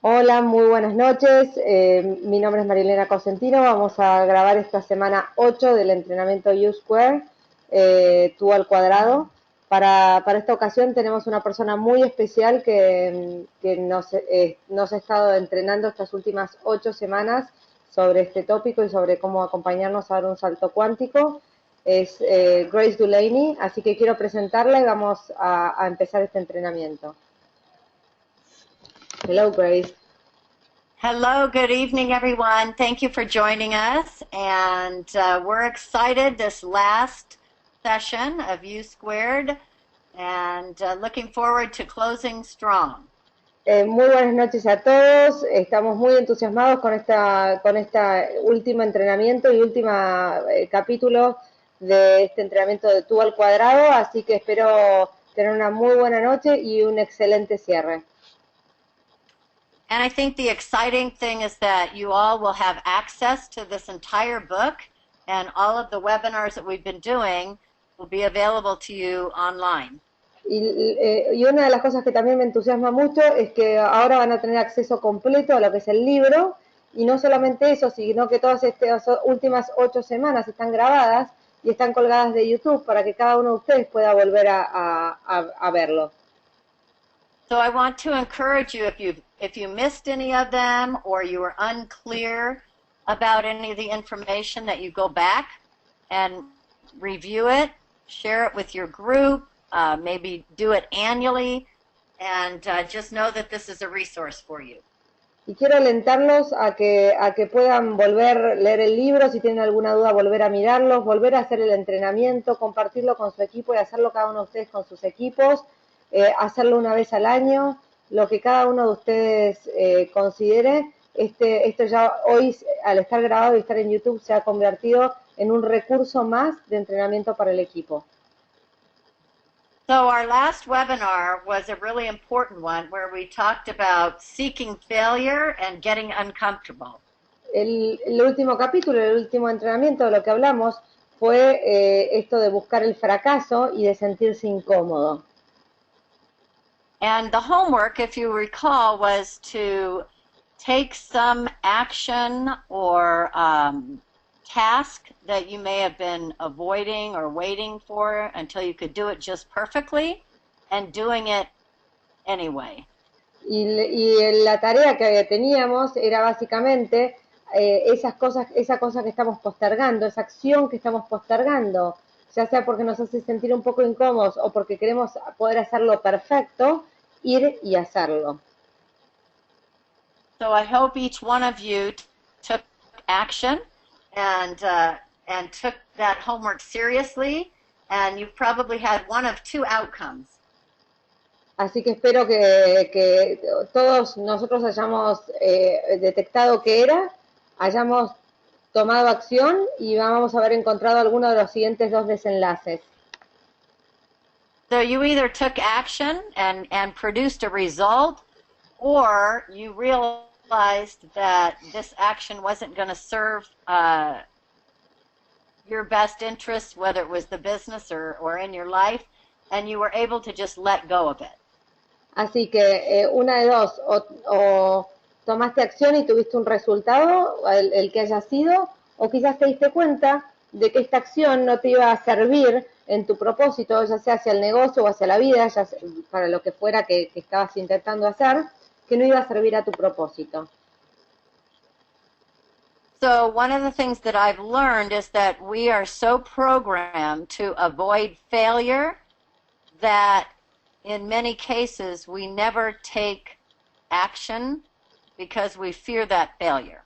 Hola, muy buenas noches. Mi nombre es Marilena Cosentino. Vamos a grabar esta semana 8 del entrenamiento You2, tú al cuadrado. Para esta ocasión tenemos una persona muy especial que nos ha estado entrenando estas últimas 8 semanas sobre este tópico y sobre cómo acompañarnos a dar un salto cuántico. Es Grace Dulaney, así que quiero presentarla y vamos a empezar este entrenamiento. Hello, Grace. Hello, good evening, everyone. Thank you for joining us. And we're excited this last session of U Squared and looking forward to closing strong. Muy buenas noches a todos. Estamos muy entusiasmados con esta último entrenamiento y última capítulo de este entrenamiento de tú al cuadrado, así que espero tener una muy buena noche y un excelente cierre. And I think the exciting thing is that you all will have access to this entire book, and all of the webinars that we've been doing will be available to you online. Y una de las cosas que también me entusiasma mucho es que ahora van a tener acceso completo a lo que es el libro, y no solamente eso, sino que todas estas últimas 8 semanas están grabadas y están colgadas de YouTube para que cada uno de ustedes pueda volver a verlo. So I want to encourage you, if you missed any of them or you were unclear about any of the information, that you go back and review it, share it with your group, maybe do it annually, and just know that this is a resource for you. Y quiero alentarlos a que puedan volver a leer el libro, si tienen alguna duda, volver a mirarlos, volver a hacer el entrenamiento, compartirlo con su equipo y hacerlo cada uno de ustedes con sus equipos, hacerlo una vez al año, lo que cada uno de ustedes considere. Esto ya hoy, al estar grabado y estar en YouTube, se ha convertido en un recurso más de entrenamiento para el equipo. So our last webinar was a really important one where we talked about seeking failure and getting uncomfortable. El último capítulo, el último entrenamiento, de lo que hablamos fue esto de buscar el fracaso y de sentirse incómodo. And the homework, if you recall, was to take some action or task that you may have been avoiding or waiting for until you could do it just perfectly and doing it anyway. Y la tarea que teníamos era básicamente esa cosa que estamos postergando, esa acción que estamos postergando, ya sea porque nos hace sentir un poco incómodos o porque queremos poder hacerlo perfecto, ir y hacerlo. So I hope each one of you took action and took that homework seriously, and you've probably had one of two outcomes. Así que espero que todos nosotros hayamos detectado qué era, hayamos tomado acción y vamos a haber encontrado alguno de los siguientes dos desenlaces. So you either took action and produced a result, or you realized that this action wasn't going to serve your best interests, whether it was the business or in your life, and you were able to just let go of it. Así que una de dos, o tomaste acción y tuviste un resultado, el que haya sido, o quizás te diste cuenta de que esta acción no te iba a servir en tu propósito, ya sea hacia el negocio o hacia la vida, ya sea para lo que fuera que estabas intentando hacer, que no iba a servir a tu propósito. So one of the things that I've learned is that we are so programmed to avoid failure that in many cases we never take action because we fear that failure.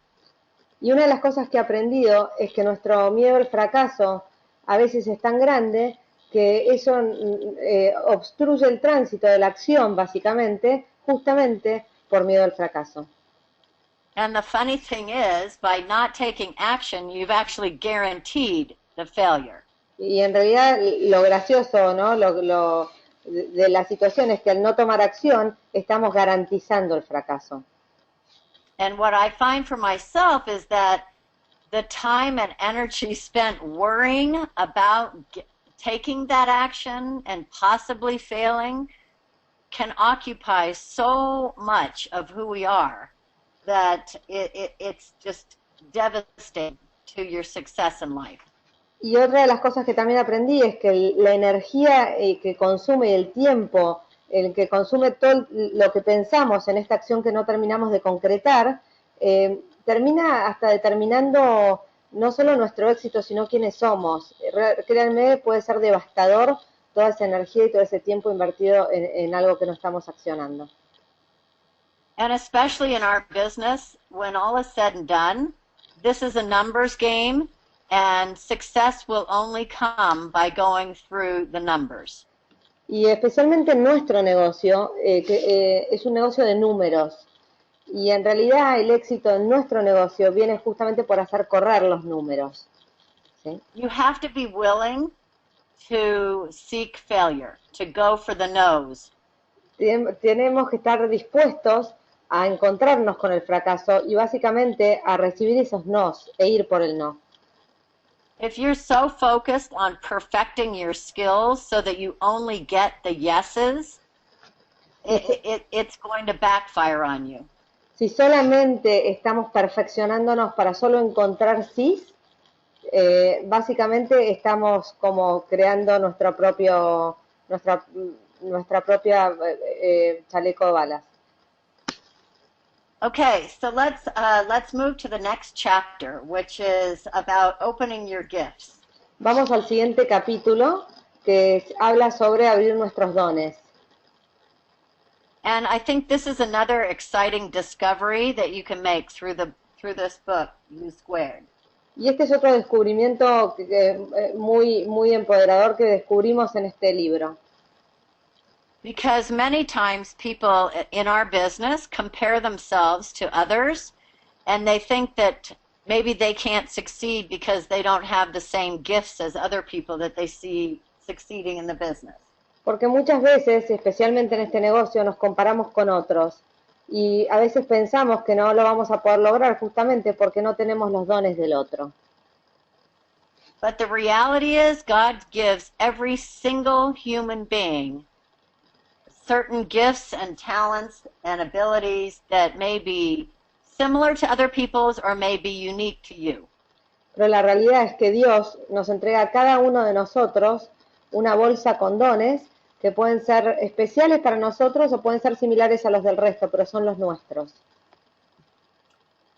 Y una de las cosas que he aprendido es que nuestro miedo al fracaso a veces es tan grande que eso obstruye el tránsito de la acción, básicamente, justamente por miedo al fracaso. And the funny thing is, by not taking action, you've actually guaranteed the failure. Y en realidad lo gracioso, ¿no? De la situación es que al no tomar acción estamos garantizando el fracaso. And what I find for myself is that the time and energy spent worrying about taking that action and possibly failing can occupy so much of who we are that it's just devastating to your success in life. Y otra de las cosas que también aprendí es que la energía que consume y el tiempo, el que consume todo lo que pensamos en esta acción que no terminamos de concretar, termina hasta determinando no solo nuestro éxito, sino quiénes somos. Créanme, puede ser devastador toda esa energía y todo ese tiempo invertido en algo que no estamos accionando. And especially in our business, when all is said and done, this is a numbers game, and success will only come by going through the numbers. Y especialmente en nuestro negocio, que es un negocio de números. Y en realidad el éxito en nuestro negocio viene justamente por hacer correr los números. ¿Sí? You have to be willing to seek failure, to go for the no's. Tenemos que estar dispuestos a encontrarnos con el fracaso y básicamente a recibir esos nos e ir por el no. If you're so focused on perfecting your skills so that you only get the yeses, it's going to backfire on you. Si solamente estamos perfeccionándonos para solo encontrar sís, básicamente estamos como creando nuestra propia chaleco de balas. Okay, so let's move to the next chapter, which is about opening your gifts. Vamos al siguiente capítulo que habla sobre abrir nuestros dones. And I think this is another exciting discovery that you can make through this book, You2. Y este es otro descubrimiento muy empoderador que descubrimos en este libro. Because many times people in our business compare themselves to others, and they think that maybe they can't succeed because they don't have the same gifts as other people that they see succeeding in the business. Porque muchas veces, especialmente en este negocio, nos comparamos con otros y a veces pensamos que no lo vamos a poder lograr justamente porque no tenemos los dones del otro. But the reality is God gives every single human being certain gifts and talents and abilities that may be similar to other people's or may be unique to you. Pero la realidad es que Dios nos entrega a cada uno de nosotros una bolsa con dones que pueden ser especiales para nosotros o pueden ser similares a los del resto, pero son los nuestros.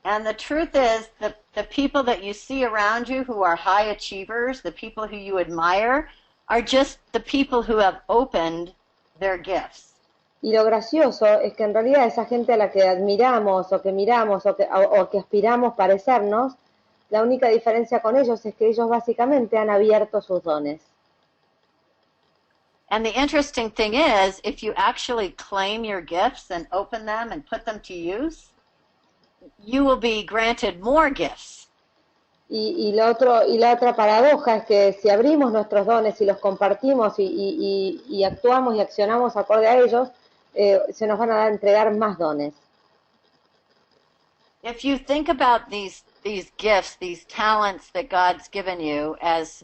And the truth is that the people that you see around you who are high achievers, the people who you admire, are just the people who have opened their gifts. Y lo gracioso es que en realidad esa gente a la que admiramos o que miramos o que aspiramos parecernos, la única diferencia con ellos es que ellos básicamente han abierto sus dones. And the interesting thing is, if you actually claim your gifts and open them and put them to use, you will be granted more gifts. Y la otra paradoja es que si abrimos nuestros dones y los compartimos y actuamos y accionamos acorde a ellos, se nos van a entregar más dones. If you think about these gifts, these talents that God's given you as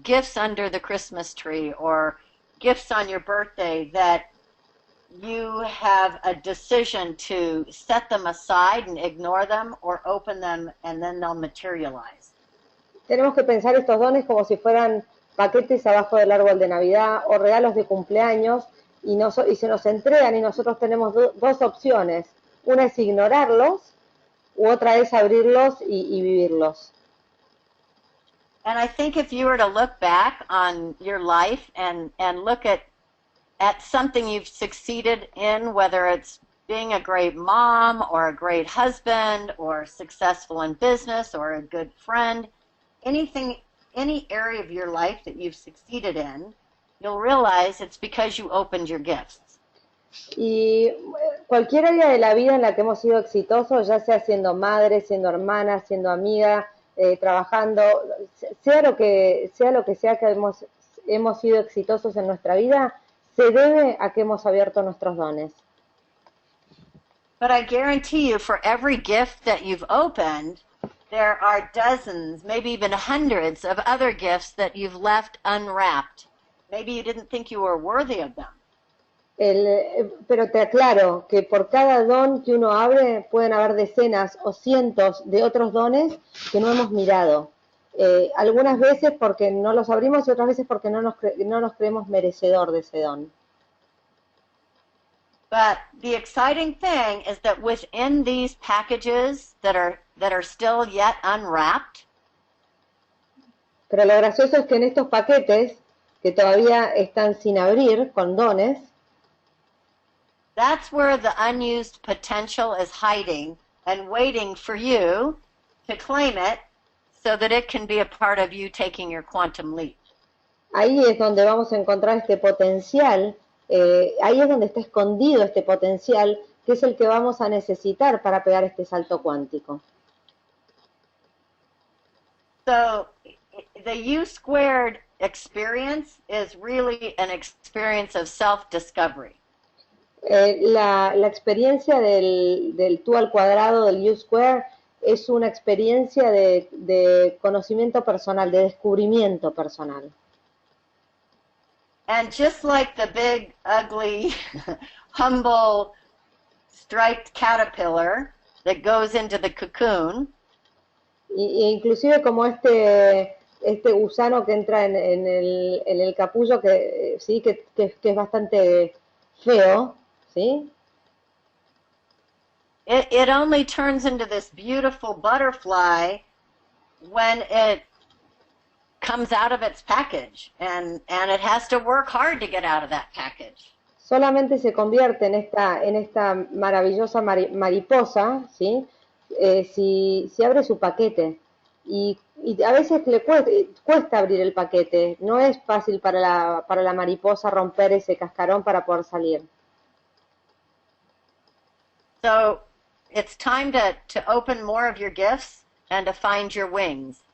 gifts under the Christmas tree or gifts on your birthday, that you have a decision to set them aside and ignore them or open them and then they'll materialize. Tenemos que pensar estos dones como si fueran paquetes abajo del árbol de Navidad o regalos de cumpleaños y se nos entregan y nosotros tenemos dos opciones. Una es ignorarlos u otra es abrirlos y vivirlos. And I think if you were to look back on your life and look at something you've succeeded in, whether it's being a great mom or a great husband or successful in business or a good friend, any area of your life that you've succeeded in, you'll realize it's because you opened your gifts. Y cualquier área de la vida en la que hemos sido exitosos, ya sea siendo madre, siendo hermana, siendo amiga, trabajando, sea lo que sea que hemos sido exitosos en nuestra vida, se debe a que hemos abierto nuestros dones. But I guarantee you, for every gift that you've opened, there are dozens, maybe even hundreds of other gifts that you've left unwrapped. Maybe you didn't think you were worthy of them. Pero te aclaro que por cada don que uno abre pueden haber decenas o cientos de otros dones que no hemos mirado. Algunas veces porque no los abrimos y otras veces porque no nos creemos merecedor de ese don. But the exciting thing is that within these packages that are still yet unwrapped, Pero lo gracioso es que en estos paquetes que todavía están sin abrir, con dones, that's where the unused potential is hiding and waiting for you to claim it so that it can be a part of you taking your quantum leap. ahí es donde vamos a encontrar este potencial, ahí es donde está escondido este potencial, que es el que vamos a necesitar para pegar este salto cuántico. So the U2 experience is really an experience of self-discovery. La experiencia del tú al cuadrado, del U2, es una experiencia de conocimiento personal, de descubrimiento personal. And just like the big, ugly, humble, striped caterpillar that goes into the cocoon, Inclusive como este gusano que entra en el capullo, que sí, que es bastante feo, ¿sí? it only turns into this beautiful butterfly when it comes out of its package, and it has to work hard to get out of that package. Solamente se convierte en esta maravillosa mariposa, ¿sí? Si abre su paquete. Y a veces le cuesta abrir el paquete. No es fácil para la mariposa romper ese cascarón para poder salir. So it's time to open more of your gifts and to find your wings.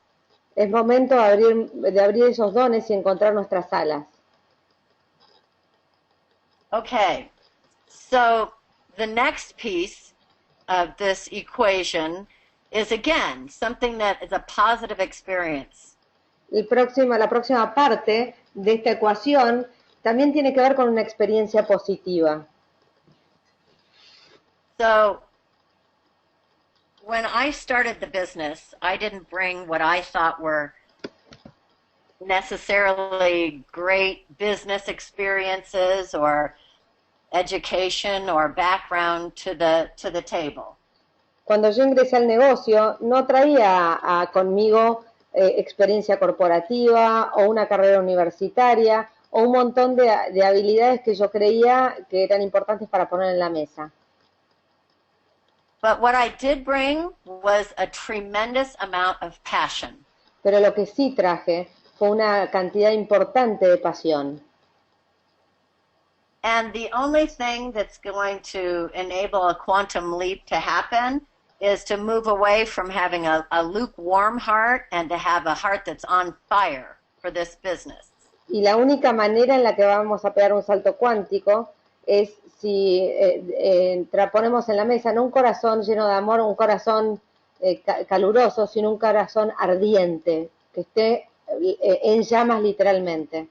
Es momento de abrir esos dones y encontrar nuestras alas. Okay, so the next piece of this equation is, again, something that is a positive experience. La próxima parte de esta ecuación también tiene que ver con una experiencia positiva. So when I started the business, I didn't bring what I thought were necessarily great business experiences or education or background to the table. Cuando yo ingresé al negocio, no traía conmigo experiencia corporativa o una carrera universitaria o un montón de habilidades que yo creía que eran importantes para poner en la mesa. But what I did bring was a tremendous amount of passion. Pero lo que sí traje fue una cantidad importante de pasión. And the only thing that's going to enable a quantum leap to happen is to move away from having a lukewarm heart and to have a heart that's on fire for this business. Y la única manera en la que vamos a pegar un salto cuántico es si ponemos en la mesa no un corazón lleno de amor, un corazón caluroso, sino un corazón ardiente, que esté en llamas literalmente.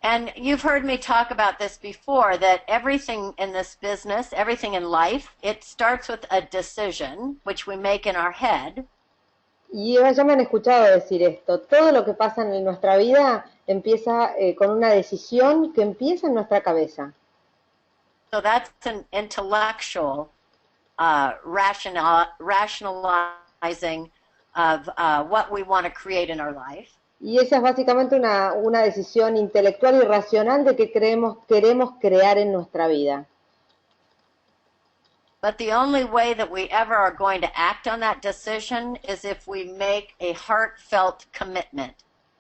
And you've heard me talk about this before, that everything in this business, everything in life, it starts with a decision, which we make in our head. Y ya me han escuchado decir esto, todo lo que pasa en nuestra vida empieza con una decisión que empieza en nuestra cabeza. So that's an intellectual rationalizing of what we want to create in our life. Y esa es básicamente una decisión intelectual y racional de que queremos crear en nuestra vida. But the only way that we ever are going to act on that decision is if we make a heartfelt commitment.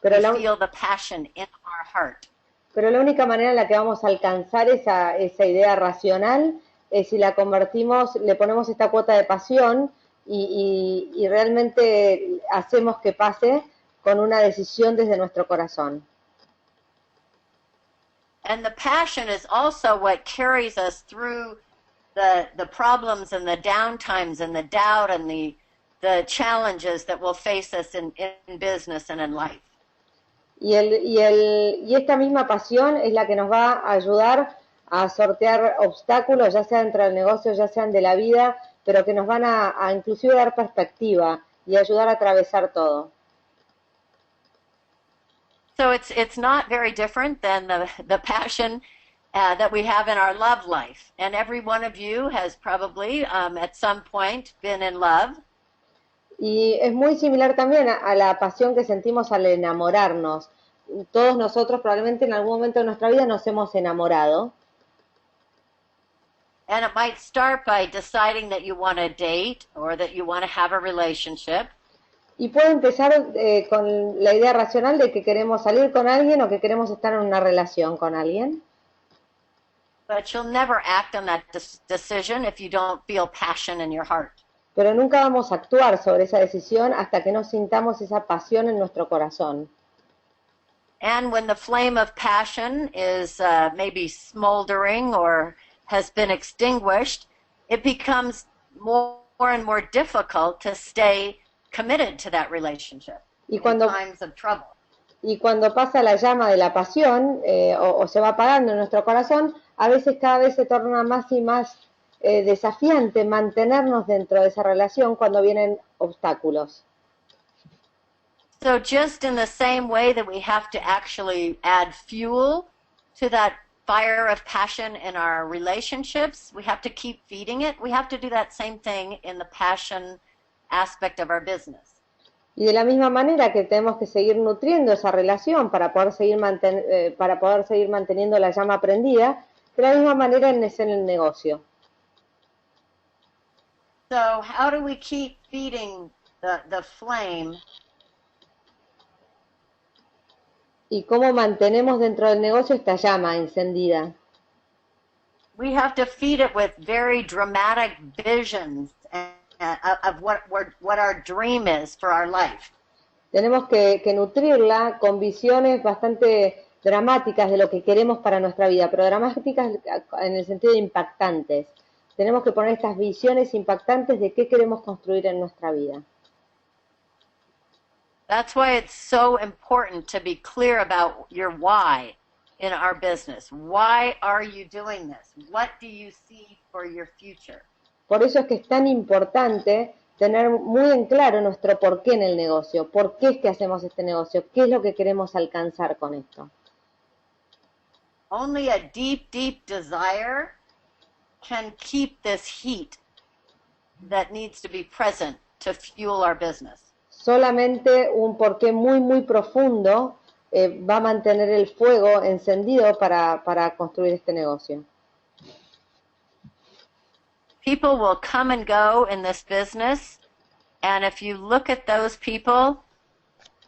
We feel the passion in our heart. Pero la única manera en la que vamos a alcanzar esa idea racional es si la convertimos, le ponemos esta cuota de pasión y realmente hacemos que pase con una decisión desde nuestro corazón. And the passion is also what carries us through the problems and the downtimes and the doubt and the challenges that will face us in business and in life. Y esta misma pasión es la que nos va a ayudar a sortear obstáculos, ya sea dentro del negocio, ya sean de la vida, pero que nos van a inclusive dar perspectiva y ayudar a atravesar todo. So it's not very different than the passion that we have in our love life. And every one of you has probably at some point been in love. Y es muy similar también a la pasión que sentimos al enamorarnos. Todos nosotros probablemente en algún momento de nuestra vida nos hemos enamorado. And it might start by deciding that you want to date or that you want to have a relationship. Y puede empezar con la idea racional de que queremos salir con alguien o que queremos estar en una relación con alguien. But you'll never act on that decision if you don't feel passion in your heart. Pero nunca vamos a actuar sobre esa decisión hasta que no sintamos esa pasión en nuestro corazón. And when the flame of passion is maybe smoldering or has been extinguished, it becomes more and more difficult to stay committed to that relationship in times of trouble. Y cuando pasa la llama de la pasión o se va apagando en nuestro corazón, a veces cada vez se torna más y más desafiante mantenernos dentro de esa relación cuando vienen obstáculos. So just in the same way that we have to actually add fuel to that fire of passion in our relationships, we have to keep feeding it. We have to do that same thing in the passion aspect of our business. Y de la misma manera que tenemos que seguir nutriendo esa relación para poder seguir manteniendo la llama prendida, de la misma manera es en el negocio. So how do we keep feeding the flame? ¿Y cómo mantenemos dentro del negocio esta llama encendida? We have to feed it with very dramatic visions of what our dream is for our life. Tenemos que nutrirla con visiones bastante dramáticas de lo que queremos para nuestra vida, pero dramáticas en el sentido de impactantes. Tenemos que poner estas visiones impactantes de qué queremos construir en nuestra vida. That's why it's so important to be clear about your why in our business. Why are you doing this? What do you see for your future? Por eso es que es tan importante tener muy en claro nuestro porqué en el negocio. ¿Por qué es que hacemos este negocio? ¿Qué es lo que queremos alcanzar con esto? Only a deep, deep desire can keep this heat that needs to be present to fuel our business. Solamente un porqué muy, muy profundo va a mantener el fuego encendido para construir este negocio. People will come and go in this business, and if you look at those people,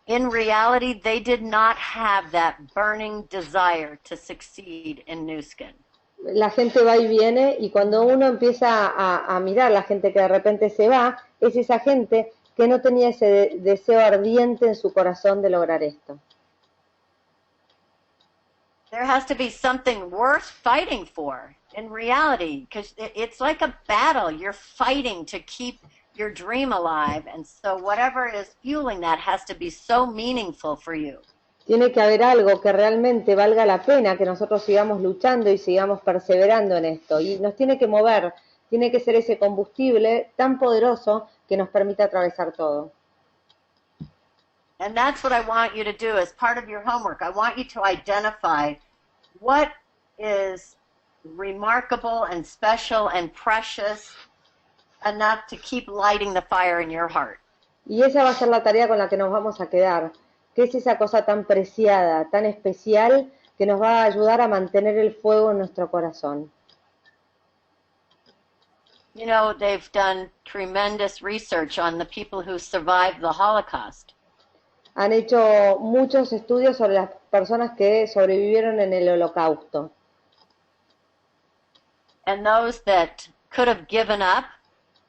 in reality, they did not have that burning desire to succeed in Nu Skin. La gente va y viene, y cuando uno empieza a mirar la gente que de repente se va, es esa gente que no tenía ese deseo ardiente en su corazón de lograr esto. There has to be something worth fighting for in reality, because it's like a battle. You're fighting to keep your dream alive, and so whatever is fueling that has to be so meaningful for you. Tiene que haber algo que realmente valga la pena que nosotros sigamos luchando y sigamos perseverando en esto. Y nos tiene que mover, tiene que ser ese combustible tan poderoso que nos permita atravesar todo. And that's what I want you to do as part of your homework. I want you to identify what is remarkable and special and precious enough to keep lighting the fire in your heart. Y esa va a ser la tarea con la que nos vamos a quedar. ¿Qué es esa cosa tan preciada, tan especial, que nos va a ayudar a mantener el fuego en nuestro corazón? You know, they've done tremendous research on the people who survived the Holocaust. Han hecho muchos estudios sobre las personas que sobrevivieron en el Holocausto. And those that could have given up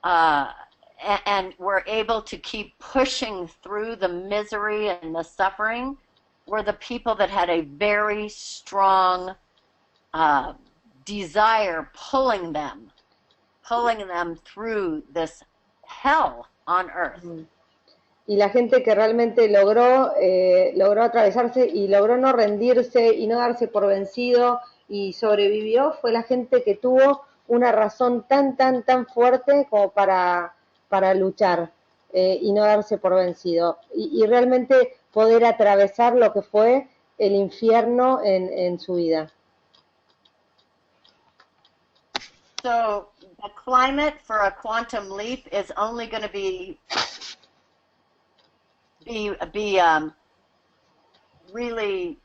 and were able to keep pushing through the misery and the suffering were the people that had a very strong desire pulling them through this hell on earth. Y la gente que realmente logró atravesarse y logró no rendirse y no darse por vencido y sobrevivió fue la gente que tuvo una razón tan fuerte como para luchar y no darse por vencido. Y realmente poder atravesar lo que fue el infierno en su vida. So the climate for a quantum leap is only going to be really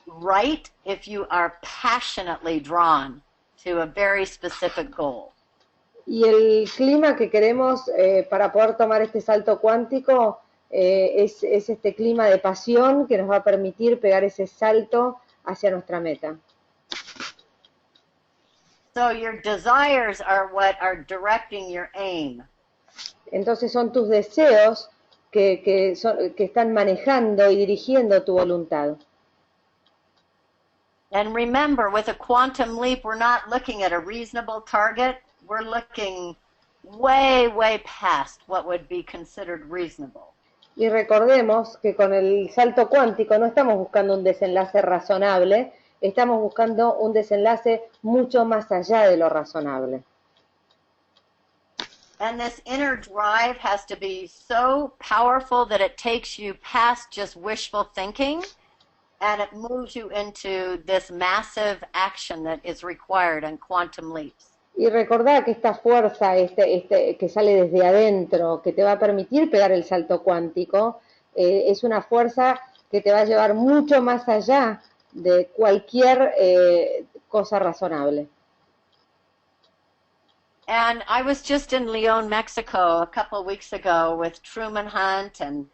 right if you are passionately drawn to a very specific goal. Y el clima que queremos para poder tomar este salto cuántico es este clima de pasión que nos va a permitir pegar ese salto hacia nuestra meta. So your desires are what are directing your aim. Entonces son tus deseos que están manejando y dirigiendo tu voluntad. And remember, with a quantum leap, we're not looking at a reasonable target. We're looking way past what would be considered reasonable. Y recordemos que con el salto cuántico no estamos buscando un desenlace razonable, estamos buscando un desenlace mucho más allá de lo razonable. And this inner drive has to be so powerful that it takes you past just wishful thinking and it moves you into this massive action that is required in quantum leaps. Y recordá que esta fuerza que sale desde adentro, que te va a permitir pegar el salto cuántico, es una fuerza que te va a llevar mucho más allá de cualquier cosa razonable. And I was just in León, Mexico a couple of weeks ago with Truman Hunt and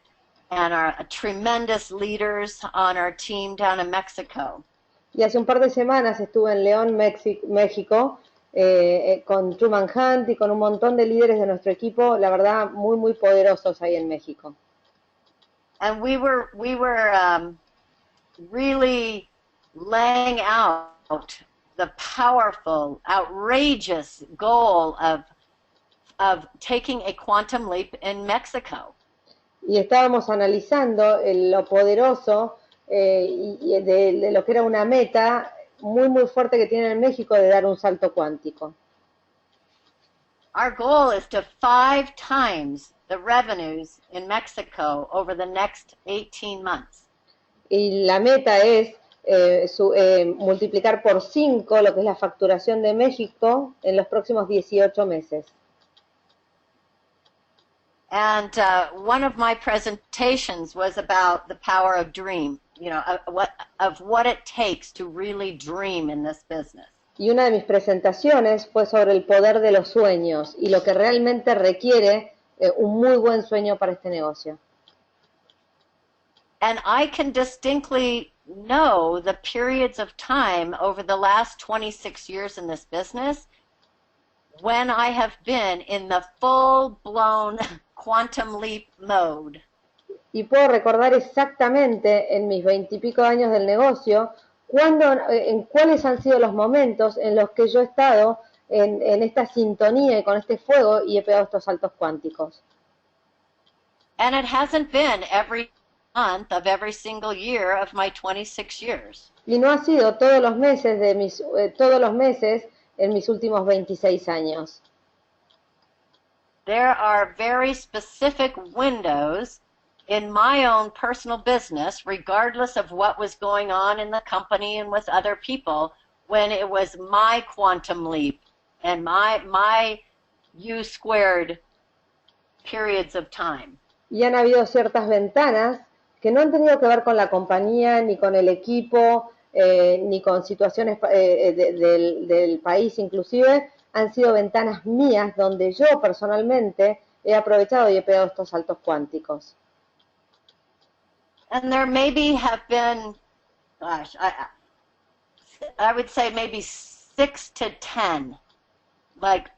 our tremendous leaders on our team down in Mexico. Y hace un par de semanas estuve en León, México, con Truman Hunt y con un montón de líderes de nuestro equipo, la verdad, muy poderosos ahí en México. And we were really laying out the powerful, outrageous goal of taking a quantum leap in Mexico. Y estábamos analizando lo poderoso y de lo que era una meta muy fuerte que tiene en México de dar un salto cuántico. Our goal is to 5 times the revenues in Mexico over the next 18 months. Y la meta es multiplicar por 5 lo que es la facturación de México en los próximos 18 meses. And one of my presentations was about the power of dream, you know, of what it takes to really dream in this business. Y una de mis presentaciones fue sobre el poder de los sueños y lo que realmente requiere un muy buen sueño para este negocio. And I can distinctly know the periods of time over the last 26 years in this business when I have been in the full-blown quantum leap mode. Y puedo recordar exactamente en mis 20 y pico años del negocio en cuáles han sido los momentos en los que yo he estado en esta sintonía y con este fuego y he pegado estos saltos cuánticos. And it hasn't been every month of every single year of my 26 years. Y no ha sido todos los meses en mis últimos 26 años. There are very specific windows in my own personal business, regardless of what was going on in the company and with other people, when it was my quantum leap and my U2 periods of time. Y han habido ciertas ventanas que no han tenido que ver con la compañía, ni con el equipo, ni con situaciones del país inclusive, han sido ventanas mías donde yo personalmente he aprovechado y he pegado estos saltos cuánticos. And there maybe have been, gosh, I would say maybe 6 to 10, like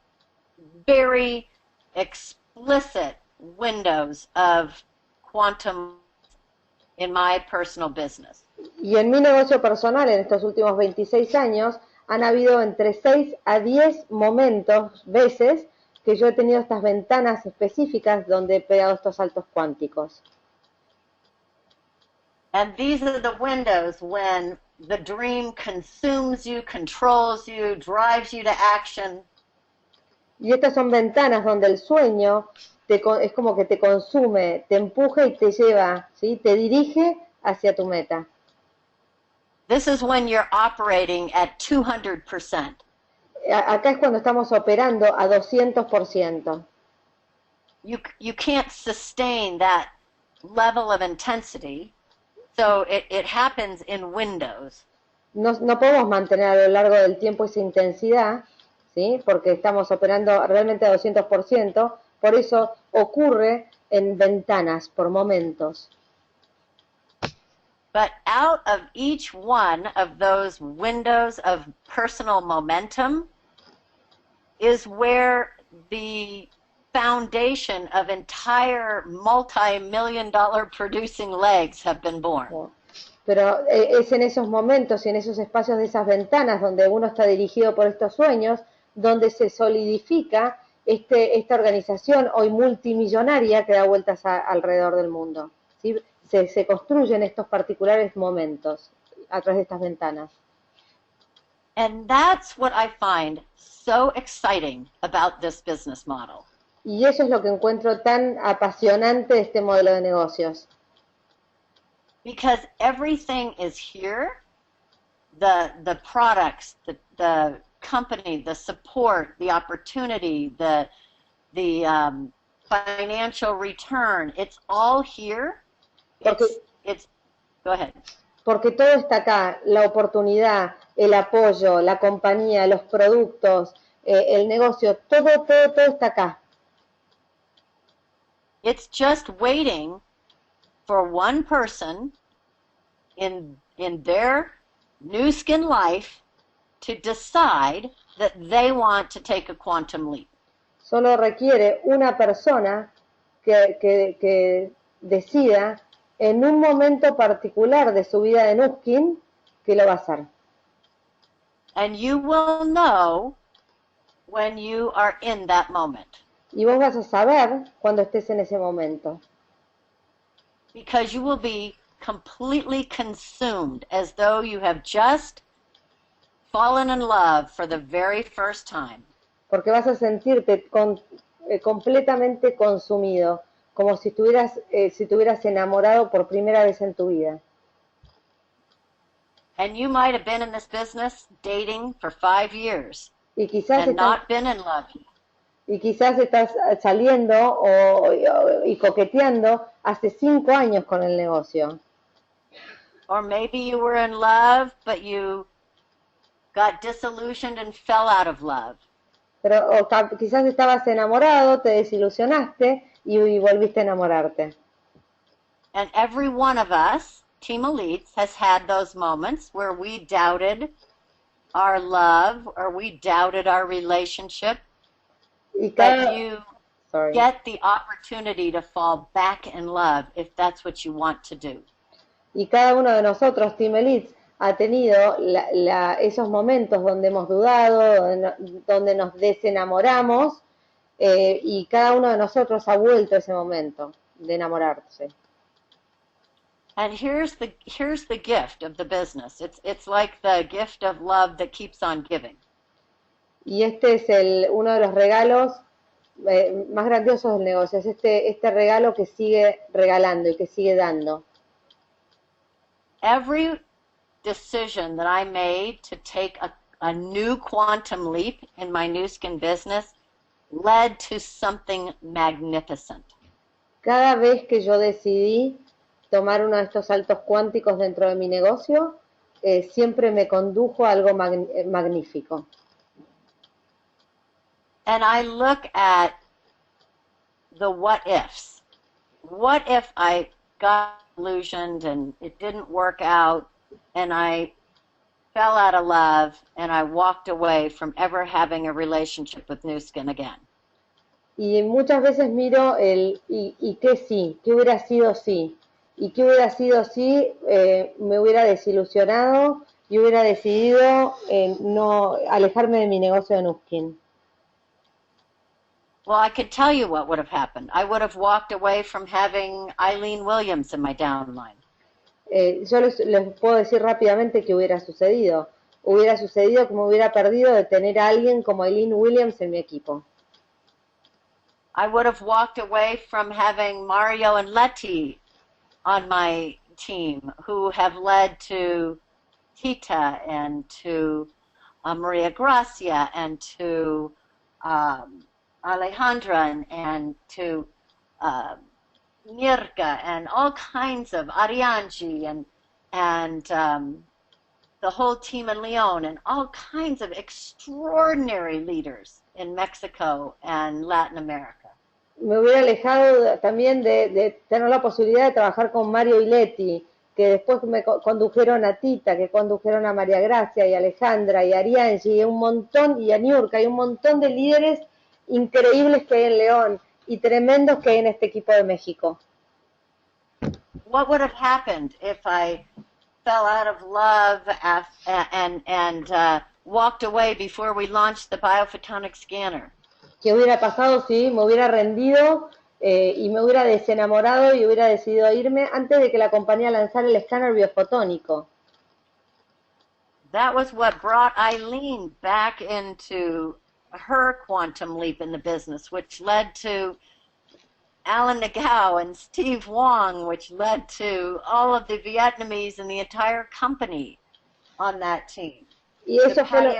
very explicit windows of quantum in my personal business. Y en mi negocio personal, en estos últimos 26 años, han habido entre 6 a 10 momentos, veces, que yo he tenido estas ventanas específicas donde he pegado estos saltos cuánticos. And these are the windows when the dream consumes you, controls you, drives you to action. Y estas son ventanas donde el sueño es como que te consume, te empuja y te lleva, ¿sí? Te dirige hacia tu meta. This is when you're operating at 200%. Acá es cuando estamos operando a 200%. You can't sustain that level of intensity, so it happens in windows. No podemos mantener a lo largo del tiempo esa intensidad, ¿sí? Porque estamos operando realmente a 200%, por eso ocurre en ventanas, por momentos. But out of each one of those windows of personal momentum is where the foundation of entire multi-million-dollar producing legs have been born. Pero es en esos momentos y en esos espacios de esas ventanas donde uno está dirigido por estos sueños, donde se solidifica esta organización hoy multimillonaria que da vueltas alrededor del mundo, ¿sí? Se construyen estos particulares momentos a través de estas ventanas. And that's what I find so exciting about this business model. Y eso es lo que encuentro tan apasionante de este modelo de negocios. Because everything is here, the products, the company, the support, the opportunity, the financial return, it's all here. Go ahead. Porque todo está acá, la oportunidad, el apoyo, la compañía, los productos, el negocio, todo está acá. It's just waiting for one person in their new skin life to decide that they want to take a quantum leap. Solo requiere una persona que decida en un momento particular de su vida de Nuskin que lo va a hacer. And you will know when you are in that moment. Y vos vas a saber cuando estés en ese momento. Because you will be completely consumed as though you have just fallen in love for the very first time. Porque vas a sentirte completamente consumido, como si te hubieras enamorado por primera vez en tu vida. And you might have been in this business dating for 5 years y quizás and not been in love. Y quizás estás saliendo y coqueteando hace 5 años con el negocio. Or maybe you were in love, but you got disillusioned and fell out of love. Pero quizás estabas enamorado, te desilusionaste y volviste a enamorarte. And every one of us, Team Elites, has had those moments where we doubted our love or we doubted our relationship. But you get the opportunity to fall back in love if that's what you want to do. Y cada uno de nosotros, Team Elites, ha tenido esos momentos donde hemos dudado, donde nos desenamoramos, y cada uno de nosotros ha vuelto a ese momento de enamorarse. And here's the gift of the business. It's like the gift of love that keeps on giving. Y este es uno de los regalos más grandiosos del negocio, es este regalo que sigue regalando y que sigue dando. Every decision that I made to take a new quantum leap in my new skin business led to something magnificent. Cada vez que yo decidí tomar uno de estos saltos cuánticos dentro de mi negocio, siempre me condujo a algo magnífico. And I look at the what ifs. What if I got illusioned and it didn't work out and I fell out of love and I walked away from ever having a relationship with Nu Skin again? Y muchas veces miro y qué sí, qué hubiera sido sí. Y qué hubiera sido si me hubiera desilusionado y hubiera decidido no alejarme de mi negocio de Nu Skin. Well, I could tell you what would have happened. I would have walked away from having Eileen Williams in my downline. Yo les puedo decir rápidamente qué hubiera sucedido. Hubiera sucedido que me hubiera perdido de tener a alguien como Eileen Williams en mi equipo. I would have walked away from having Mario and Letty on my team, who have led to Tita and to Maria Gracia and to Alejandra and to Mirka and all kinds of Arianji and the whole team in Leon and all kinds of extraordinary leaders in Mexico and Latin America. Me hubiera alejado también de tener la posibilidad de trabajar con Mario y Leti, que después me condujeron a Tita, que condujeron a María Gracia y Alejandra y Arianji y un montón, y a Niurka, y un montón de líderes increíbles que hay en León y tremendos que hay en este equipo de México. What would have happened if I fell out of love and walked away before we launched the biophotonic scanner? ¿Qué hubiera pasado si me hubiera rendido y me hubiera desenamorado y hubiera decidido irme antes de que la compañía lanzara el escáner biofotónico? That was what brought Eileen back into her quantum leap in the business, which led to Alan Nagao and Steve Wong, which led to all of the Vietnamese and the entire company on that team. Y eso fue lo,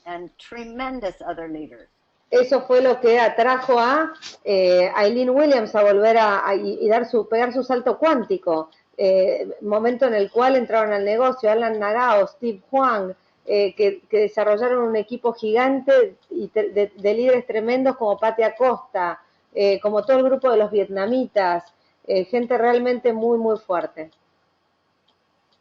and tremendous other leaders. Eso fue lo que atrajo a Eileen Williams a volver y pegar su salto cuántico, momento en el cual entraron al negocio Alan Nagao, Steve Huang, que desarrollaron un equipo gigante y de líderes tremendos como Patti Acosta, como todo el grupo de los vietnamitas, gente realmente muy, muy fuerte.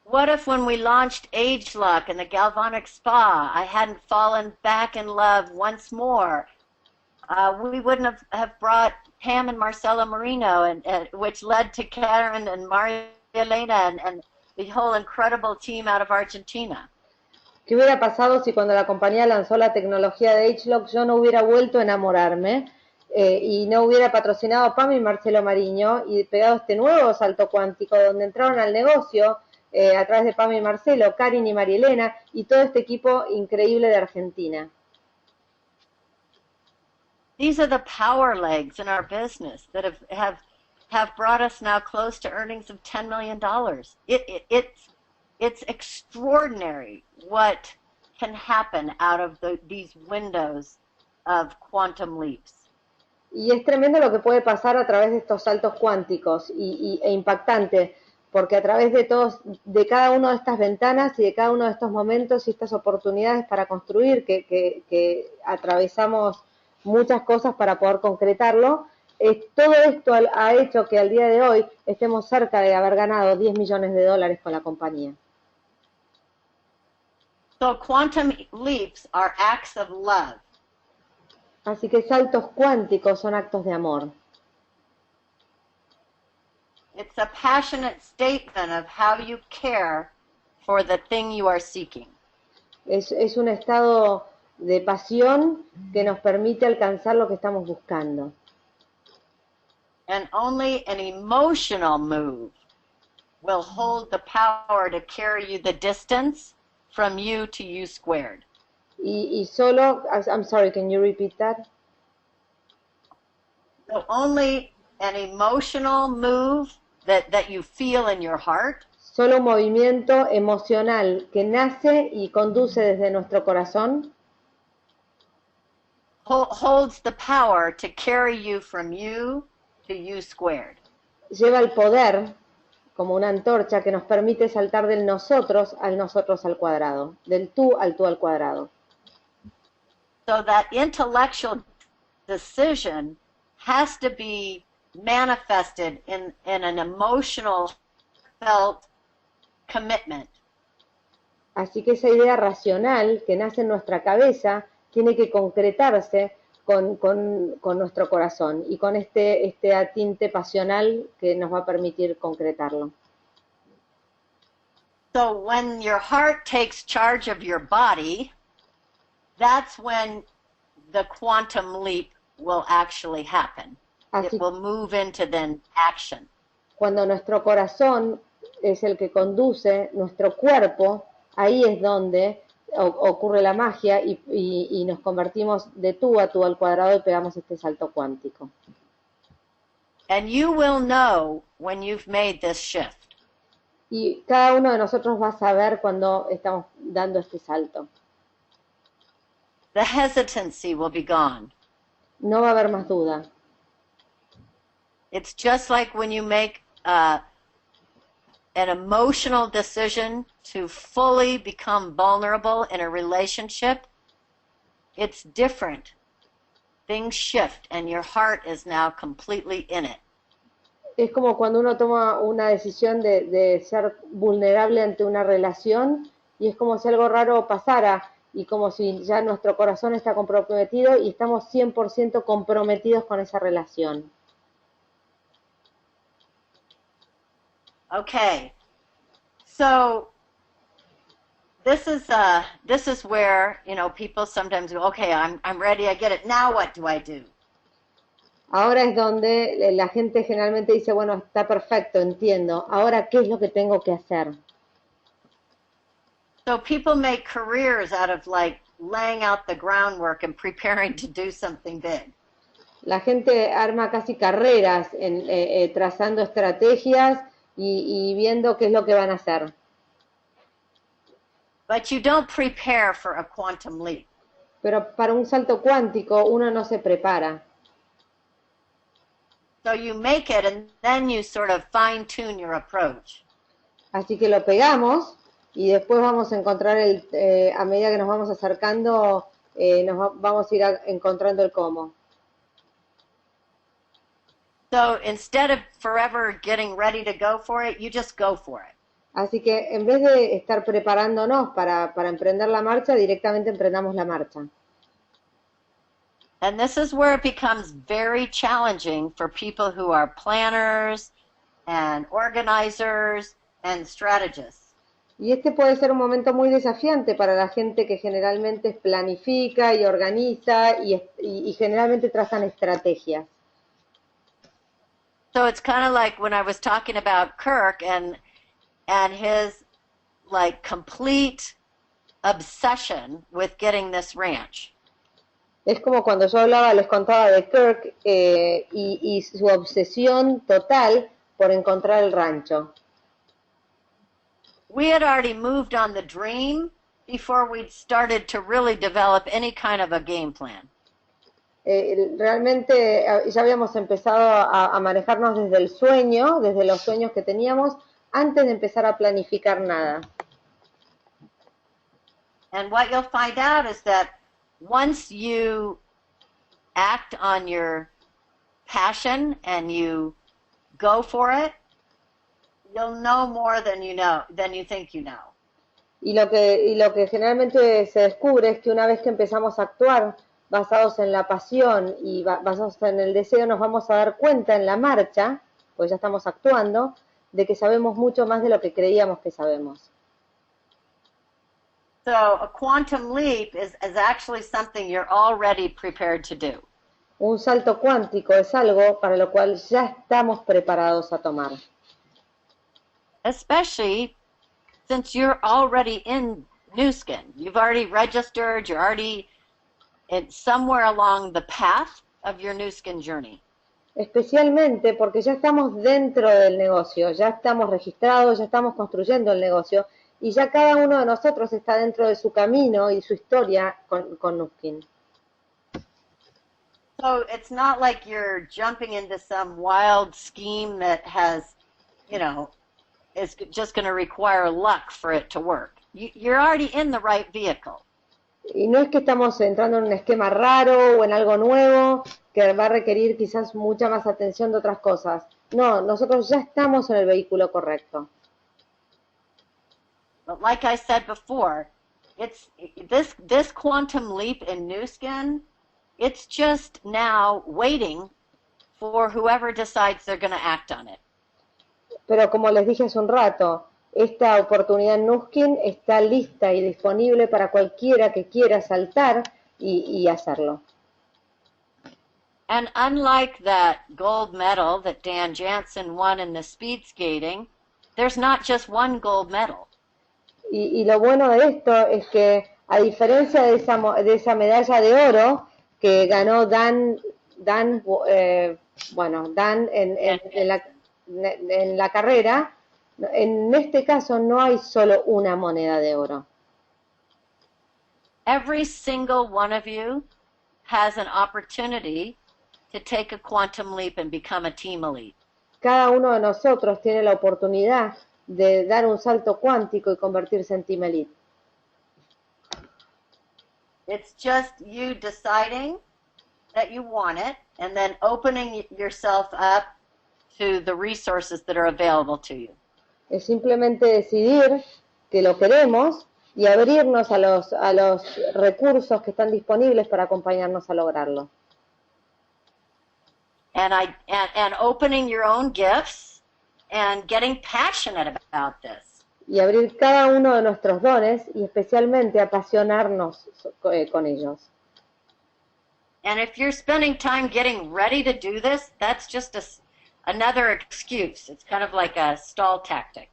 What if when we launched Age Lock and the Galvanic Spa, I hadn't fallen back in love once more? We wouldn't have brought Pam and Marcela Marino, and which led to Karen and Maria Elena and the whole incredible team out of Argentina. ¿Qué hubiera pasado si cuando la compañía lanzó la tecnología de H-Lock yo no hubiera vuelto a enamorarme y no hubiera patrocinado a Pam y Marcelo Mariño y pegado este nuevo salto cuántico donde entraron al negocio a través de Pam y Marcelo, Karin y María Elena y todo este equipo increíble de Argentina? These are the power legs in our business that have brought us now close to earnings of $10 million. It's extraordinary what can happen out of these windows of quantum leaps. Y es tremendo lo que puede pasar a través de estos saltos cuánticos e impactante, porque a través de cada una de estas ventanas y de cada uno de estos momentos y estas oportunidades para construir, que atravesamos muchas cosas para poder concretarlo, todo esto ha hecho que al día de hoy estemos cerca de haber ganado $10 millones con la compañía. So quantum leaps are acts of love. Así que saltos cuánticos son actos de amor. It's a passionate statement of how you care for the thing you are seeking. Es un estado de pasión que nos permite alcanzar lo que estamos buscando. And only an emotional move will hold the power to carry you the distance from you to you squared. Y solo, I'm sorry, can you repeat that? So only an emotional move that you feel in your heart. Solo un movimiento emocional que nace y conduce desde nuestro corazón holds the power to carry you from you to you squared. Lleva el poder como una antorcha que nos permite saltar del nosotros al cuadrado, del tú al cuadrado. So that intellectual decision has to be manifested in an emotional felt commitment. Así que esa idea racional que nace en nuestra cabeza tiene que concretarse con nuestro corazón y con este tinte pasional que nos va a permitir concretarlo. So when your heart takes charge of your body, that's when the quantum leap will actually happen. It Así, will move into then action. cuando nuestro corazón es el que conduce nuestro cuerpo, ahí es donde ocurre la magia y nos convertimos de tú a tú al cuadrado y pegamos este salto cuántico. And you will know when you've made this shift. Y cada uno de nosotros va a saber cuando estamos dando este salto. The hesitancy will be gone. No va a haber más duda. It's just like when you make an emotional decision to fully become vulnerable in a relationship. It's different. Things shift and your heart is now completely in it. Es como cuando uno toma una decisión de ser vulnerable ante una relación y es como si algo raro pasara y como si ya nuestro corazón está comprometido y estamos 100% comprometidos con esa relación. Okay, so this is where, you know, people sometimes go, okay, I'm ready, I get it. Now what do I do? Ahora es donde la gente generalmente dice, bueno, está perfecto, entiendo. Ahora, ¿qué es lo que tengo que hacer? So people make careers out of like laying out the groundwork and preparing to do something big. La gente arma casi carreras trazando estrategias y viendo qué es lo que van a hacer. But you don't prepare for a quantum leap. Pero para un salto cuántico uno no se prepara. So you make it and then you sort of fine tune your approach. Así que lo pegamos y después vamos a encontrar a medida que nos vamos acercando, vamos a ir encontrando el cómo. So instead of forever getting ready to go for it, you just go for it. Así que en vez de estar preparándonos para emprender la marcha, directamente emprendamos la marcha. And this is where it becomes very challenging for people who are planners and organizers and strategists. Y este puede ser un momento muy desafiante para la gente que generalmente planifica y organiza y generalmente trazan estrategias. So it's kind of like when I was talking about Kirk and his like complete obsession with getting this ranch. Es como cuando yo les contaba de Kirk y su obsesión total por encontrar el rancho. We had already moved on the dream before we'd started to really develop any kind of a game plan. Realmente ya habíamos empezado a manejarnos desde el sueño, desde los sueños que teníamos, antes de empezar a planificar nada. And what you'll find out is that once you act on your passion and you go for it, you'll know more than you think you know. Y lo que generalmente se descubre es que una vez que empezamos a actuar basados en la pasión y basados en el deseo, nos vamos a dar cuenta en la marcha, pues ya estamos actuando, de que sabemos mucho más de lo que creíamos que sabemos. So a quantum leap is actually something you're already prepared to do. Un salto cuántico es algo para lo cual ya estamos preparados a tomar. Especially since you're already in Nu Skin. You've already registered, you're already somewhere along the path of your Nu Skin journey. Especialmente porque ya estamos dentro del negocio, ya estamos registrados, ya estamos construyendo el negocio y ya cada uno de nosotros está dentro de su camino y su historia con Nu Skin. So it's not like you're jumping into some wild scheme that has, you know, is just going to require luck for it to work. You're already in the right vehicle. Y no es que estamos entrando en un esquema raro o en algo nuevo que va a requerir quizás mucha más atención de otras cosas. No, nosotros ya estamos en el vehículo correcto. But like I said before, it's this quantum leap in Nu Skin, it's just now waiting for whoever decides they're going to act on it. Pero como les dije hace un rato, esta oportunidad en Nu Skin está lista y disponible para cualquiera que quiera saltar y hacerlo. And unlike that gold medal that Dan Jansen won in the speed skating, there's not just one gold medal. Y lo bueno de esto es que, a diferencia de esa medalla de oro que ganó Dan en la carrera, en este caso no hay solo una moneda de oro. Every single one of you has an opportunity to take a quantum leap and become a team elite. Cada uno de nosotros tiene la oportunidad de dar un salto cuántico y convertirse en Team Elite. It's just you deciding that you want it and then opening yourself up to the resources that are available to you. Es simplemente decidir que lo queremos y abrirnos a los recursos que están disponibles para acompañarnos a lograrlo. And opening your own gifts and getting passionate about this. Y abrir cada uno de nuestros dones y especialmente apasionarnos con ellos. And if you're spending time getting ready to do this, that's just another excuse. It's kind of like a stall tactic.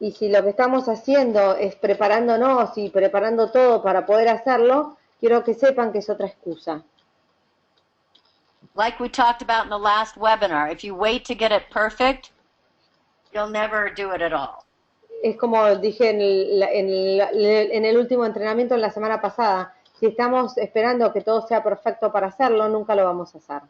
Y si lo que estamos haciendo es preparándonos y preparando todo para poder hacerlo, quiero que sepan que es otra excusa. Like we talked about in the last webinar, if you wait to get it perfect, you'll never do it at all. Es como dije en el último entrenamiento en la semana pasada, si estamos esperando que todo sea perfecto para hacerlo, nunca lo vamos a hacer.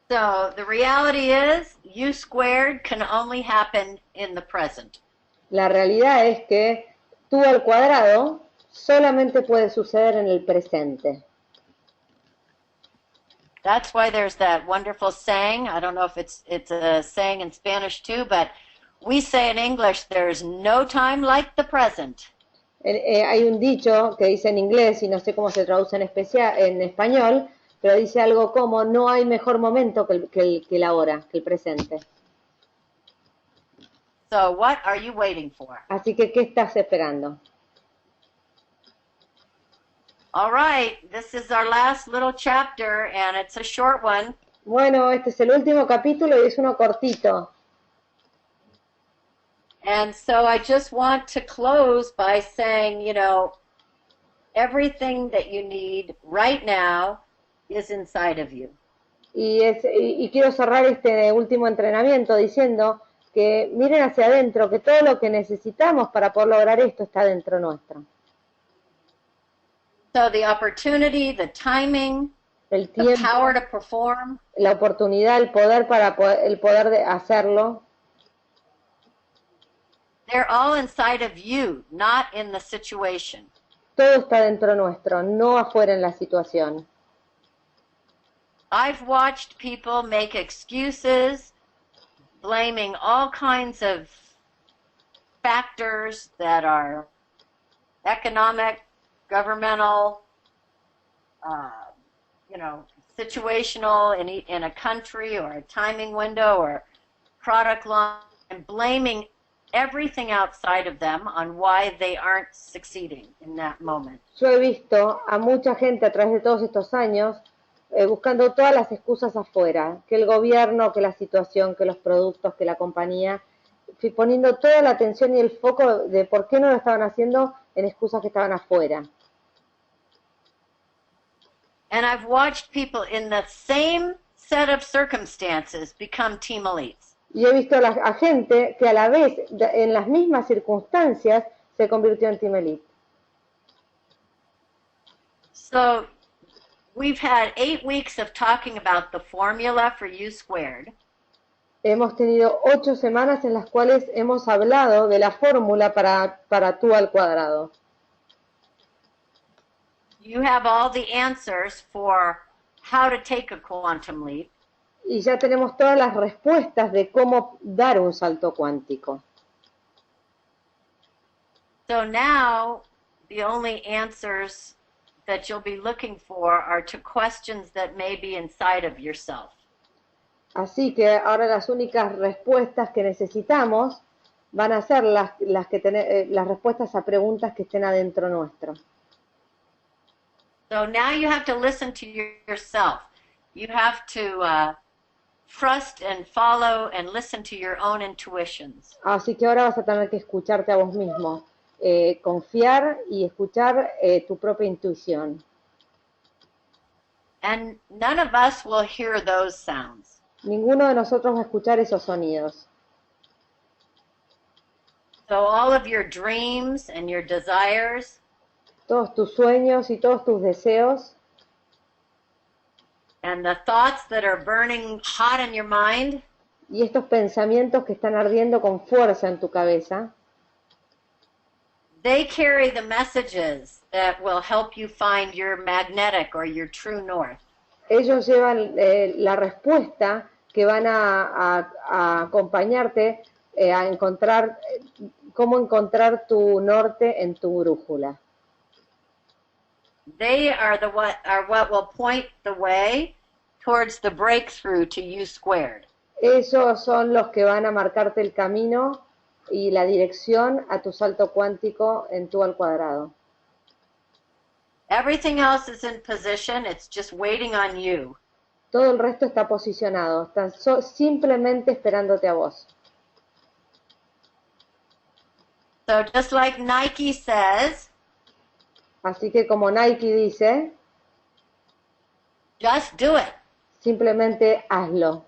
So the reality is, U squared can only happen in the present. La realidad es que tú al cuadrado solamente puede suceder en el presente. That's why there's that wonderful saying. I don't know if it's a saying in Spanish too, but we say in English, there's no time like the present. Hay un dicho que dice en inglés, y no sé cómo se traduce en español, pero dice algo como, no hay mejor momento que el ahora, que el presente. So what are you waiting for? Así que, ¿qué estás esperando? All right, this is our last little chapter, and it's a short one. Bueno, este es el último capítulo y es uno cortito. And so I just want to close by saying, you know, everything that you need right now is inside of you. Y quiero cerrar este último entrenamiento diciendo que miren hacia adentro, que todo lo que necesitamos para poder lograr esto está dentro nuestro. So the opportunity, the timing, El the tiempo, power to perform, la oportunidad, el poder de hacerlo, they're all inside of you, not in the situation. todo está dentro nuestro, no afuera en la situación. I've watched people make excuses, blaming all kinds of factors that are economic, governmental, you know, situational in a country or a timing window or product line, and blaming everything outside of them on why they aren't succeeding in that moment. Yo he visto a mucha gente a través de todos estos años buscando todas las excusas afuera, que el gobierno, que la situación, que los productos, que la compañía, poniendo toda la atención y el foco de por qué no lo estaban haciendo en excusas que estaban afuera. And I've watched people in the same set of circumstances become team elites. Y he visto a gente que a la vez, en las mismas circunstancias, se convirtió en Team Elite. So we've had 8 weeks of talking about the formula for U squared. Hemos tenido 8 semanas en las cuales hemos hablado de la fórmula para tú al cuadrado. You have all the answers for how to take a quantum leap. Y ya tenemos todas las respuestas de cómo dar un salto cuántico. So now the only answers that you'll be looking for are to questions that may be inside of yourself. Así que ahora las únicas respuestas que necesitamos van a ser las respuestas a preguntas que estén adentro nuestro. So now you have to listen to yourself. You have to trust and follow and listen to your own intuitions. Así que ahora vas a tener que escucharte a vos mismo, confiar y escuchar tu propia intuición. And none of us will hear those sounds. Ninguno de nosotros va a escuchar esos sonidos. So all of your dreams and your desires, Todos tus sueños y todos tus deseos and the thoughts that are burning hot in your mind, y estos pensamientos que están ardiendo con fuerza en tu cabeza, they carry the messages that will help you find your magnetic or your true north. ellos llevan la respuesta que van a acompañarte a encontrar cómo encontrar tu norte en tu brújula. They are what will point the way towards the breakthrough to U². Ellos son los que van a marcarte el camino y la dirección a tu salto cuántico en tu al cuadrado. Everything else is in position, it's just waiting on you. Todo el resto está posicionado, están simplemente esperándote a vos. So just like Nike says, Así que como Nike dice, just do it. simplemente hazlo.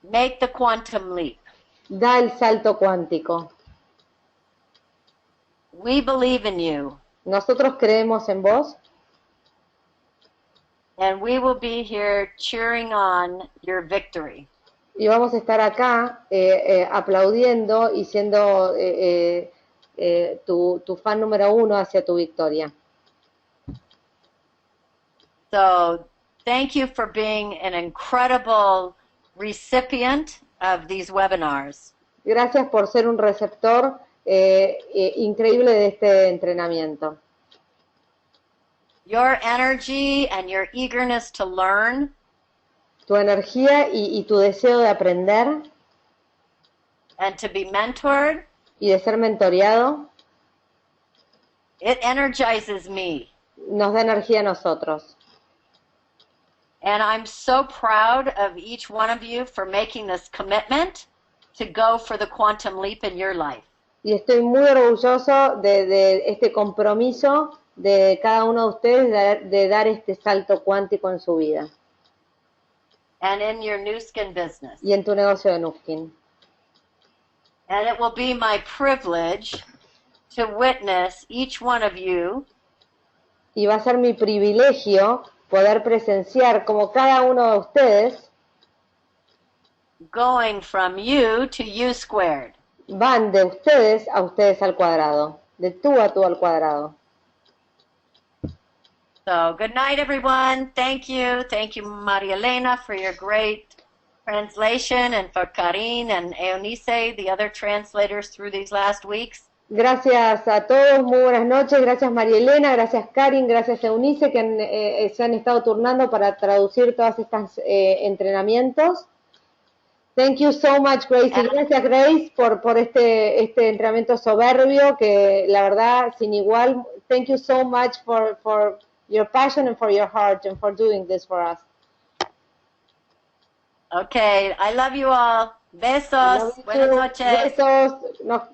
Make the quantum leap. Da el salto cuántico. We believe in you. Nosotros creemos en vos And we will be here cheering on your victory. y vamos a estar acá aplaudiendo y siendo tu fan número uno hacia tu victoria. So thank you for being an incredible recipient of these webinars. Gracias por ser un receptor increíble de este entrenamiento. Your energy and your eagerness to learn Tu energía y tu deseo de aprender and to be mentored, y de ser mentoreado it energizes me. nos da energía a nosotros. And I'm so proud of each one of you for making this commitment to go for the quantum leap in your life. Y estoy muy orgulloso de este compromiso de cada uno de ustedes de dar este salto cuántico en su vida And in your new skin business. y en tu negocio de Nuskin. And it will be my privilege to witness each one of you Y va a ser mi privilegio poder presenciar como cada uno de ustedes going from you to U². van de ustedes a ustedes al cuadrado, de tú a tú al cuadrado. So good night, everyone. Thank you. Thank you, Maria Elena, for your great translation, and for Karin and Eunice, the other translators through these last weeks. Gracias a todos, muy buenas noches. Gracias María Elena, gracias Karin, gracias Eunice que se han estado turnando para traducir todos estos entrenamientos. Thank you so much, Grace. Y gracias, Grace, por este entrenamiento soberbio que la verdad sin igual. Thank you so much for your passion and for your heart and for doing this for us. Okay, I love you all. Besos. Buenas noches. Besos.